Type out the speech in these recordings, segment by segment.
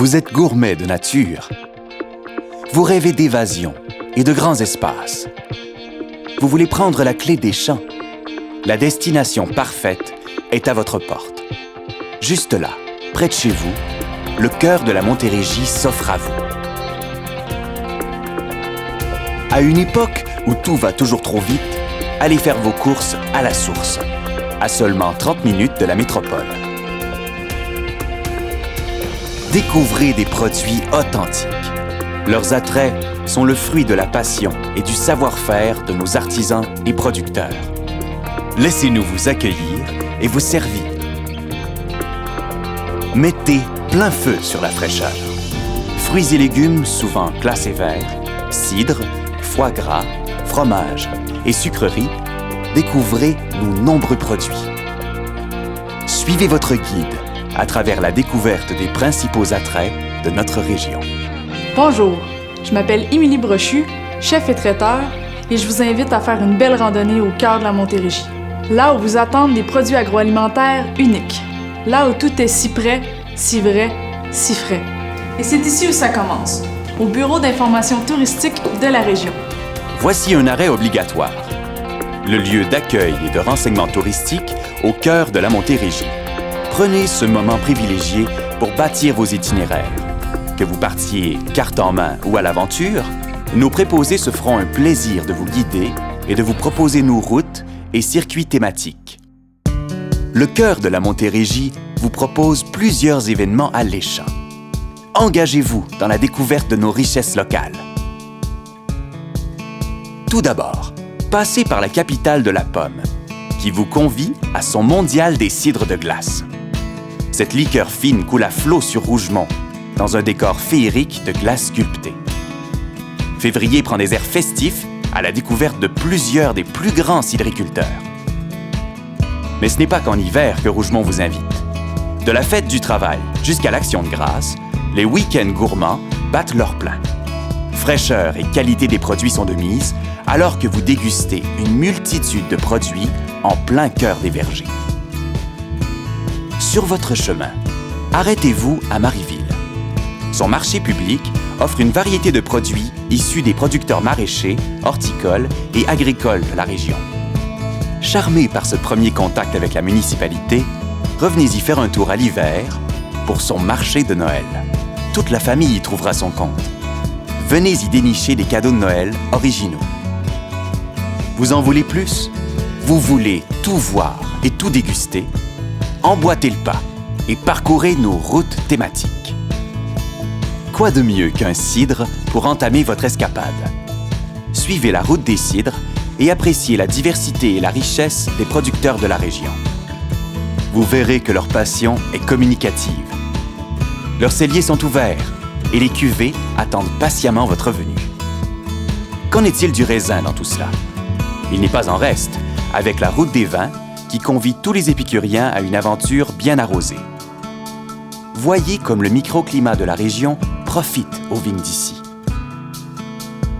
Vous êtes gourmet de nature. Vous rêvez d'évasion et de grands espaces. Vous voulez prendre la clé des champs. La destination parfaite est à votre porte. Juste là, près de chez vous, le cœur de la Montérégie s'offre à vous. À une époque où tout va toujours trop vite, allez faire vos courses à la source, à seulement 30 minutes de la métropole. Découvrez des produits authentiques. Leurs attraits sont le fruit de la passion et du savoir-faire de nos artisans et producteurs. Laissez-nous vous accueillir et vous servir. Mettez plein feu sur la fraîcheur. Fruits et légumes souvent classés verts, cidre, foie gras, fromage et sucreries, découvrez nos nombreux produits. Suivez votre guide à travers la découverte des principaux attraits de notre région. Bonjour, je m'appelle Émilie Brochu, chef et traiteur, et je vous invite à faire une belle randonnée au cœur de la Montérégie. Là où vous attendent des produits agroalimentaires uniques. Là où tout est si près, si vrai, si frais. Et c'est ici où ça commence, au Bureau d'information touristique de la région. Voici un arrêt obligatoire. Le lieu d'accueil et de renseignement touristique au cœur de la Montérégie. Prenez ce moment privilégié pour bâtir vos itinéraires. Que vous partiez carte en main ou à l'aventure, nos préposés se feront un plaisir de vous guider et de vous proposer nos routes et circuits thématiques. Le cœur de la Montérégie vous propose plusieurs événements alléchants. Engagez-vous dans la découverte de nos richesses locales. Tout d'abord, passez par la capitale de la pomme, qui vous convie à son mondial des cidres de glace. Cette liqueur fine coule à flot sur Rougemont, dans un décor féerique de glace sculptée. Février prend des airs festifs à la découverte de plusieurs des plus grands cidriculteurs. Mais ce n'est pas qu'en hiver que Rougemont vous invite. De la fête du travail jusqu'à l'Action de grâce, les week-ends gourmands battent leur plein. Fraîcheur et qualité des produits sont de mise, alors que vous dégustez une multitude de produits en plein cœur des vergers. Sur votre chemin, arrêtez-vous à Marieville. Son marché public offre une variété de produits issus des producteurs maraîchers, horticoles et agricoles de la région. Charmé par ce premier contact avec la municipalité, revenez y faire un tour à l'hiver pour son marché de Noël. Toute la famille y trouvera son compte. Venez y dénicher des cadeaux de Noël originaux. Vous en voulez plus? Vous voulez tout voir et tout déguster? Emboîtez le pas et parcourez nos routes thématiques. Quoi de mieux qu'un cidre pour entamer votre escapade? Suivez la route des cidres et appréciez la diversité et la richesse des producteurs de la région. Vous verrez que leur passion est communicative. Leurs celliers sont ouverts et les cuvées attendent patiemment votre venue. Qu'en est-il du raisin dans tout cela? Il n'est pas en reste, avec la route des vins qui convie tous les épicuriens à une aventure bien arrosée. Voyez comme le microclimat de la région profite aux vignes d'ici.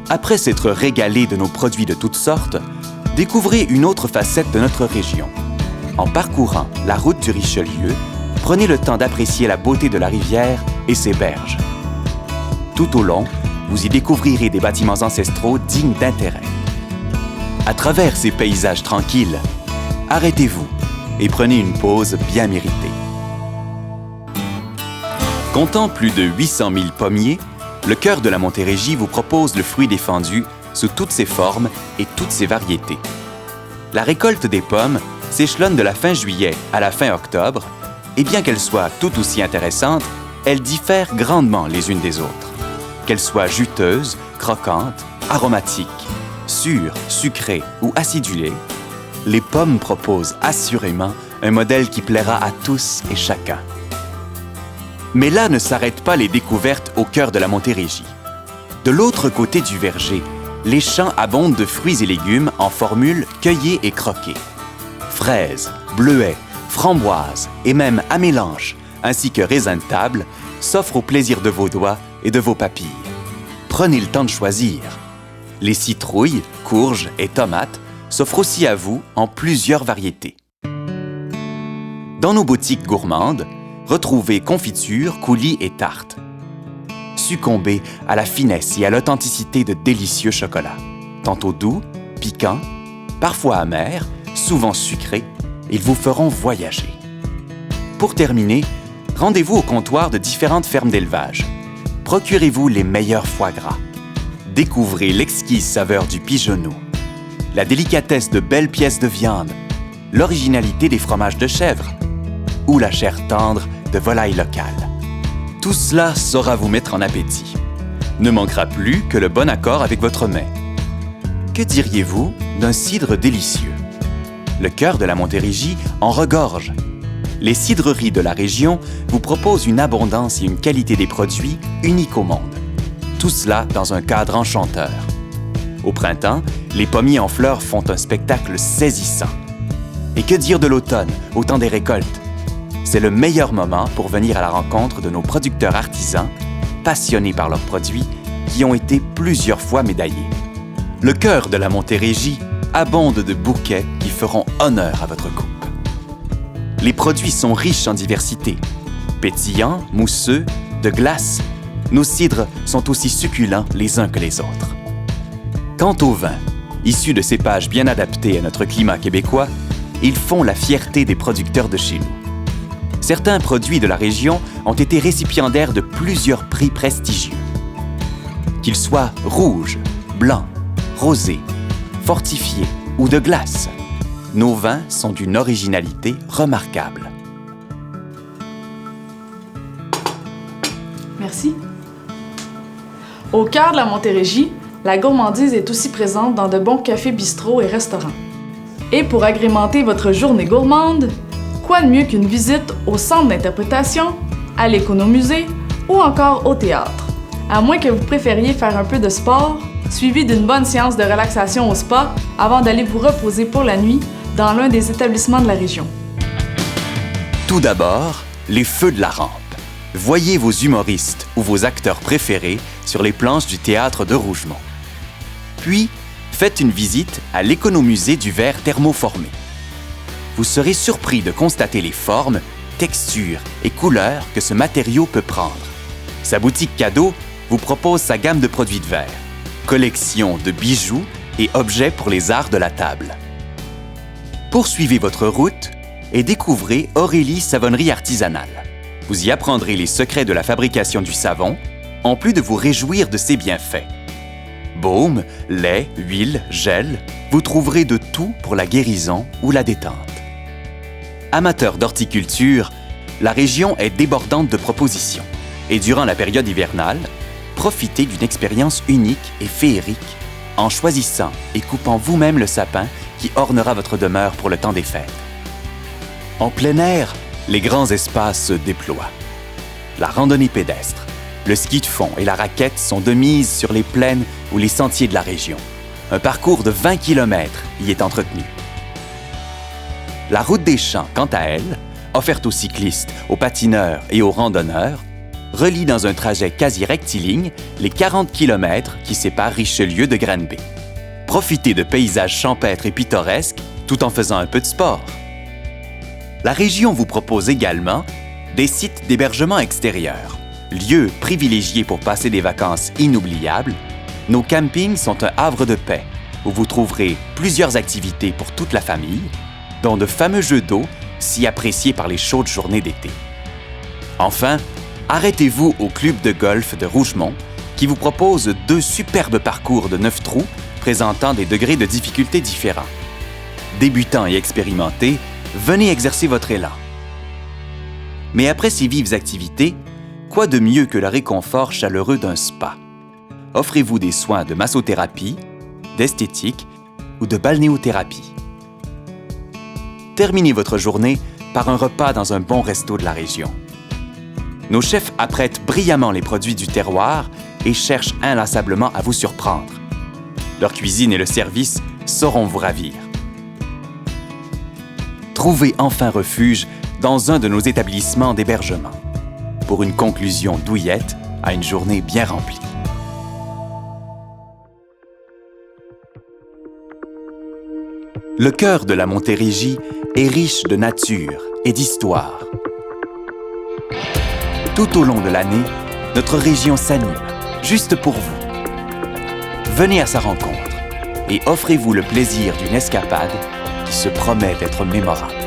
Après s'être régalé de nos produits de toutes sortes, découvrez une autre facette de notre région. En parcourant la route du Richelieu, prenez le temps d'apprécier la beauté de la rivière et ses berges. Tout au long, vous y découvrirez des bâtiments ancestraux dignes d'intérêt. À travers ces paysages tranquilles, arrêtez-vous et prenez une pause bien méritée. Comptant plus de 800 000 pommiers, le cœur de la Montérégie vous propose le fruit défendu sous toutes ses formes et toutes ses variétés. La récolte des pommes s'échelonne de la fin juillet à la fin octobre, et bien qu'elles soient tout aussi intéressantes, elles diffèrent grandement les unes des autres. Qu'elles soient juteuses, croquantes, aromatiques, sûres, sucrées ou acidulées, les pommes proposent assurément un modèle qui plaira à tous et chacun. Mais là ne s'arrêtent pas les découvertes au cœur de la Montérégie. De l'autre côté du verger, les champs abondent de fruits et légumes en formule cueillés et croqués. Fraises, bleuets, framboises et même amélanches, ainsi que raisins de table, s'offrent au plaisir de vos doigts et de vos papilles. Prenez le temps de choisir. Les citrouilles, courges et tomates s'offrent aussi à vous en plusieurs variétés. Dans nos boutiques gourmandes, retrouvez confitures, coulis et tartes. succomber à la finesse et à l'authenticité de délicieux chocolats. Tantôt doux, piquants, parfois amers, souvent sucrés, ils vous feront voyager. Pour terminer, rendez-vous au comptoir de différentes fermes d'élevage. Procurez-vous les meilleurs foie gras. Découvrez l'exquise saveur du pigeonneau, la délicatesse de belles pièces de viande, l'originalité des fromages de chèvre ou la chair tendre de volaille locale. Tout cela saura vous mettre en appétit. Ne manquera plus que le bon accord avec votre mets. Que diriez-vous d'un cidre délicieux? Le cœur de la Montérégie en regorge. Les cidreries de la région vous proposent une abondance et une qualité des produits uniques au monde. Tout cela dans un cadre enchanteur. Au printemps, les pommiers en fleurs font un spectacle saisissant. Et que dire de l'automne, au temps des récoltes? C'est le meilleur moment pour venir à la rencontre de nos producteurs artisans, passionnés par leurs produits, qui ont été plusieurs fois médaillés. Le cœur de la Montérégie abonde de bouquets qui feront honneur à votre coupe. Les produits sont riches en diversité. Pétillants, mousseux, de glace, nos cidres sont aussi succulents les uns que les autres. Quant aux vins, issus de cépages bien adaptés à notre climat québécois, ils font la fierté des producteurs de chez nous. Certains produits de la région ont été récipiendaires de plusieurs prix prestigieux. Qu'ils soient rouges, blancs, rosés, fortifiés ou de glace, nos vins sont d'une originalité remarquable. Merci. Au cœur de la Montérégie, la gourmandise est aussi présente dans de bons cafés, bistrots et restaurants. Et pour agrémenter votre journée gourmande, quoi de mieux qu'une visite au centre d'interprétation, à l'économusée ou encore au théâtre? À moins que vous préfériez faire un peu de sport, suivi d'une bonne séance de relaxation au spa avant d'aller vous reposer pour la nuit dans l'un des établissements de la région. Tout d'abord, les feux de la rampe. Voyez vos humoristes ou vos acteurs préférés sur les planches du théâtre de Rougemont. Puis, faites une visite à l'économusée du verre thermoformé. Vous serez surpris de constater les formes, textures et couleurs que ce matériau peut prendre. Sa boutique cadeau vous propose sa gamme de produits de verre, collection de bijoux et objets pour les arts de la table. Poursuivez votre route et découvrez Aurélie Savonnerie Artisanale. Vous y apprendrez les secrets de la fabrication du savon, en plus de vous réjouir de ses bienfaits. Baume, lait, huile, gel, vous trouverez de tout pour la guérison ou la détente. Amateurs d'horticulture, la région est débordante de propositions. Et durant la période hivernale, profitez d'une expérience unique et féerique en choisissant et coupant vous-même le sapin qui ornera votre demeure pour le temps des fêtes. En plein air, les grands espaces se déploient. La randonnée pédestre, le ski de fond et la raquette sont de mise sur les plaines ou les sentiers de la région. Un parcours de 20 km y est entretenu. La route des champs, quant à elle, offerte aux cyclistes, aux patineurs et aux randonneurs, relie dans un trajet quasi rectiligne les 40 km qui séparent Richelieu de Granby. Profitez de paysages champêtres et pittoresques tout en faisant un peu de sport. La région vous propose également des sites d'hébergement extérieur. Lieux privilégiés pour passer des vacances inoubliables, nos campings sont un havre de paix où vous trouverez plusieurs activités pour toute la famille, dont de fameux jeux d'eau si appréciés par les chaudes journées d'été. Enfin, arrêtez-vous au club de golf de Rougemont qui vous propose 2 superbes parcours de 9 trous présentant des degrés de difficulté différents. Débutants et expérimentés, venez exercer votre élan. Mais après ces vives activités, quoi de mieux que le réconfort chaleureux d'un spa? Offrez-vous des soins de massothérapie, d'esthétique ou de balnéothérapie. Terminez votre journée par un repas dans un bon resto de la région. Nos chefs apprêtent brillamment les produits du terroir et cherchent inlassablement à vous surprendre. Leur cuisine et le service sauront vous ravir. Trouvez enfin refuge dans un de nos établissements d'hébergement pour une conclusion douillette à une journée bien remplie. Le cœur de la Montérégie est riche de nature et d'histoire. Tout au long de l'année, notre région s'anime, juste pour vous. Venez à sa rencontre et offrez-vous le plaisir d'une escapade qui se promet d'être mémorable.